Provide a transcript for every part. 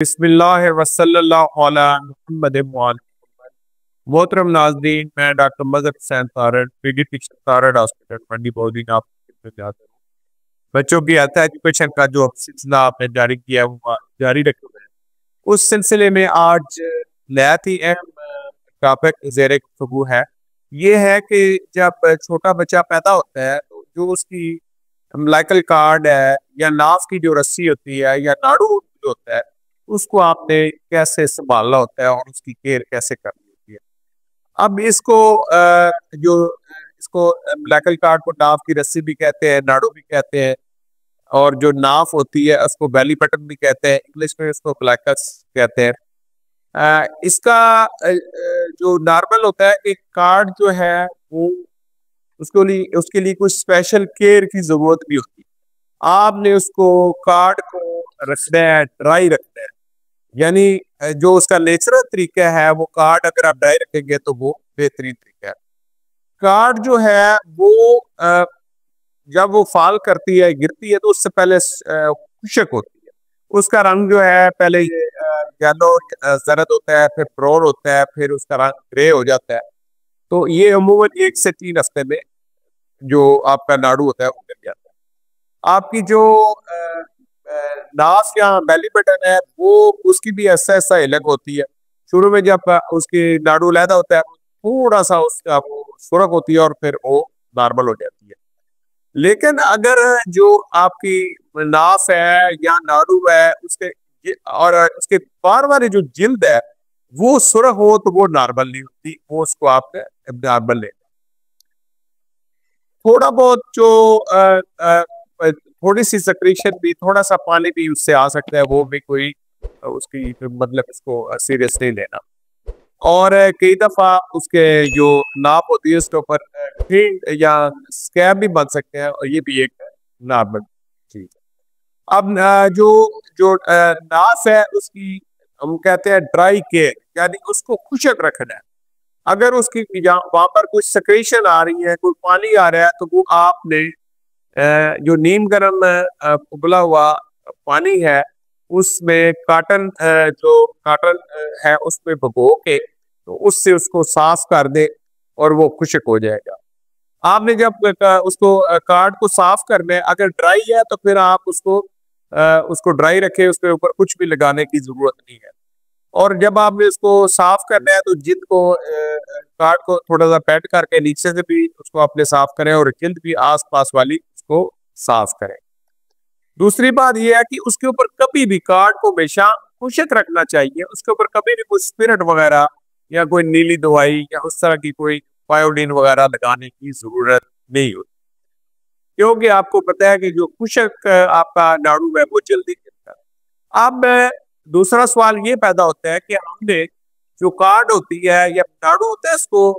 बिस्मिल्लाह वसल्लल्लाहु अला मुहम्मद व अला मुहम्मद। मोहतरम नाज़रीन, मैं डॉक्टर मजहर हुसैन तारड़, पीडियाट्रिशियन तारड़ हॉस्पिटल मंडी बौद्दीन आपकी खिदमत में हाजिर हूँ। बच्चों की हेल्थ एजुकेशन का जो सिलसिला आपने जारी किया है वो जारी रखे हुए हैं। उस सिलसिले में आज नहायत ही अहम टॉपिक ज़ेर गुफ्तगू है। ये है कि जब छोटा बच्चा पैदा होता है तो जो उसकी अम्बिलिकल कार्ड है या नाफ की जो रस्सी होती है या नाड़ू जो होता है उसको आपने कैसे संभालना होता है और उसकी केयर कैसे करनी होती है। अब इसको अम्बिलिकल कार्ड को नाफ की रस्सी भी कहते हैं, नाड़ू भी कहते हैं, और जो नाफ होती है उसको बेली बटन भी कहते हैं, इंग्लिश में उसको ब्लैकस कहते हैं। इसका जो नॉर्मल होता है कि कार्ड जो है वो उसके लिए कुछ स्पेशल केयर की जरूरत भी होती है। आपने उसको कार्ड को रखना है, ड्राई रखना है, यानी जो उसका नेचुरल तरीका है वो कार्ड अगर आप ड्राई रखेंगे तो वो बेहतरीन तरीका है। कार्ड जो है वो जब वो फॉल करती है, गिरती है, तो उससे पहले खुशक होती है। उसका रंग जो है पहले येलो जरद होता है, फिर ब्राउन होता है, फिर उसका रंग ग्रे हो जाता है। तो ये अमूमन 1 से 3 हफ्ते में जो आपका नाड़ू होता है वो गिर जाता है। आपकी जो नाक या बेली बटन है वो उसकी भी ऐसा ऐसा अलग होती है। शुरू में जब उसकी नाड़ू लैदा होता है थोड़ा सा उसका वो सुरख होती है और फिर वो नॉर्मल हो जाती है। लेकिन अगर जो आपकी नाफ है या नाड़ू है और उसके बार बार जो जिल्द है वो सुरख हो तो वो नॉर्मल नहीं होती, वो उसको आपने नॉर्मल ले। थोड़ा बहुत जो थोड़ी सी सक्रीशन भी, थोड़ा सा पानी भी उससे आ सकता है, वो भी कोई उसकी मतलब इसको सीरियस नहीं लेना। और कई दफा उसके जो नाप होती है उसके ऊपर फिंड या स्कैब भी बन सकते हैं, और ये भी एक नॉर्मल चीज है। अब जो जो नाफ है उसकी हम कहते हैं ड्राई केयर, यानी उसको खुशक रखना है। अगर उसकी वहां पर कुछ सक्रेशन आ रही है, कोई पानी आ रहा है, तो वो आपने जो नीम गर्म उबला हुआ पानी है उसमें जो काटन है उसमें भिगो के तो उससे उसको साफ कर दे और वो खुश्क हो जाएगा। आपने जब उसको कार्ड को साफ करना है, अगर ड्राई है तो फिर आप उसको ड्राई रखे, उसके ऊपर कुछ भी लगाने की जरूरत नहीं है। और जब आपने इसको साफ करना है तो जिल्द को कार्ड को थोड़ा सा पैट करके नीचे से भी उसको आपने साफ करें और जिल्द भी आस पास वाली उसको साफ करें। दूसरी बात यह है कि उसके ऊपर कभी भी कार्ड को हमेशा खुशक रखना चाहिए। उसके ऊपर कभी भी कोई स्पिरिट वगैरह या कोई नीली दवाई या उस तरह की कोई पायोडीन वगैरह लगाने की जरूरत नहीं होती, क्योंकि आपको पता है कि जो खुशक आपका नाड़ू है वो जल्दी गिरता है। अब दूसरा सवाल ये पैदा होता है कि हमने जो कार्ड होती है या नाड़ू होता है इसको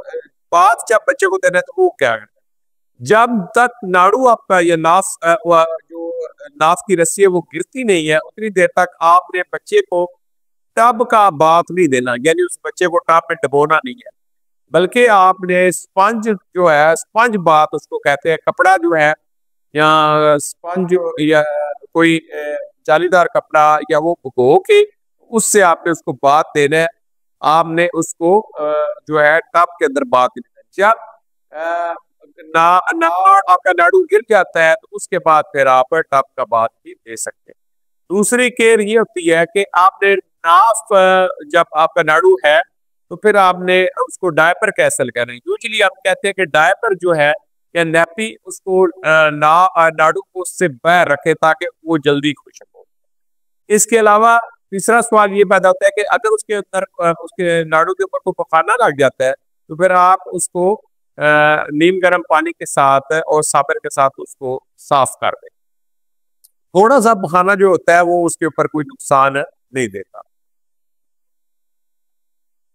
बात जब बच्चे को देना है तो वो क्या करता है, जब तक नाड़ू आपका या जो नाफ की रस्सी है वो गिरती नहीं है उतनी देर तक आपने बच्चे को टब का बात नहीं देना, यानी उस बच्चे को टब में डबोना नहीं है, बल्कि आपने स्पंज जो है, स्पंज बात उसको कहते हैं, कपड़ा जो है या स्पंज या कोई जालीदार कपड़ा या वो भिगो के उससे आपने उसको बात देना है। आपने उसको जो है टब के अंदर बात देना है। जब आपका नाड़ू गिर जाता है तो उसके बाद फिर आप टब का बात भी दे सकते हैं। दूसरी केयर ये होती है कि आपने नाफ जब आपका नाड़ू है तो फिर आपने उसको डायपर कैसे लगाना है। यूजुअली हम कहते हैं कि डायपर जो है या नैपी उसको नाड़ू को उससे बाहर रखे ताकि वो जल्दी खुशक हो। इसके अलावा तीसरा सवाल ये पैदा होता है कि अगर उसके अंदर उसके नाड़ू के ऊपर कोई पखाना लग जाता है तो फिर आप उसको नीम गर्म पानी के साथ और साबर के साथ उसको साफ कर दें। थोड़ा सा पखाना जो होता है वो उसके ऊपर कोई नुकसान नहीं देता।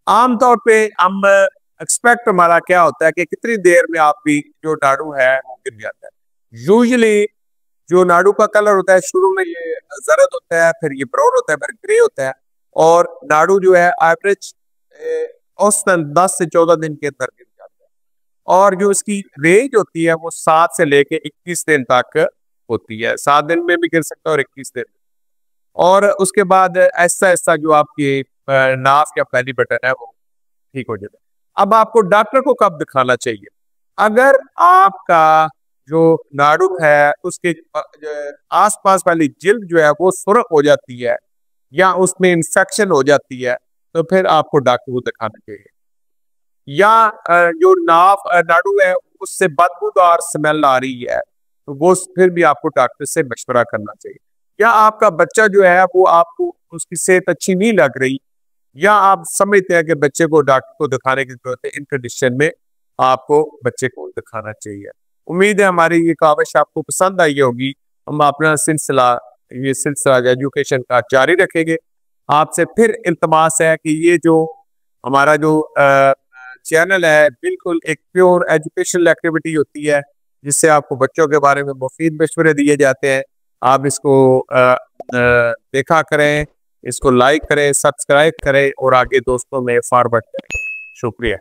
आमतौर पे हम एक्सपेक्ट हमारा क्या होता है कि कितनी देर में आपकी जो नाड़ू है वो गिर जाता है। यूजुअली जो नाड़ू का कलर होता है शुरू में ये जरद होता है, फिर ये ब्राउन होता है, फिर ग्रे होता है, और नाड़ू जो है एवरेज औसतन 10 से 14 दिन के अंदर गिर जाता है। और जो इसकी रेंज होती है वो 7 से लेके 21 दिन तक होती है। 7 दिन में भी गिर सकता है और 21 दिन में। और उसके बाद ऐसा ऐसा जो आपकी नाफ या बेली बटन है वो ठीक हो जाता है। अब आपको डॉक्टर को कब दिखाना चाहिए? अगर आपका जो नाड़ू है उसके आसपास वाली जिल्द जो है वो सुर्ख हो जाती है या उसमें इंफेक्शन हो जाती है, तो फिर आपको डॉक्टर को दिखाना चाहिए। या जो नाड़ू है उससे बदबूदार स्मेल आ रही है, तो वो फिर भी आपको डॉक्टर से मशवरा करना चाहिए। या आपका बच्चा जो है वो आपको उसकी सेहत अच्छी नहीं लग रही, या आप समझते हैं कि बच्चे को डॉक्टर को दिखाने की जरूरत है, इन कंडीशन में आपको बच्चे को दिखाना चाहिए। उम्मीद है हमारी ये काविश आपको पसंद आई होगी। हम अपना सिलसिला एजुकेशन का जारी रखेंगे। आपसे फिर इल्तमास है कि ये जो हमारा जो चैनल है बिल्कुल एक प्योर एजुकेशनल एक्टिविटी होती है, जिससे आपको बच्चों के बारे में मुफीद मशवरे दिए जाते हैं। आप इसको देखा करें, इसको लाइक करें, सब्सक्राइब करें और आगे दोस्तों में फॉरवर्ड करें। शुक्रिया।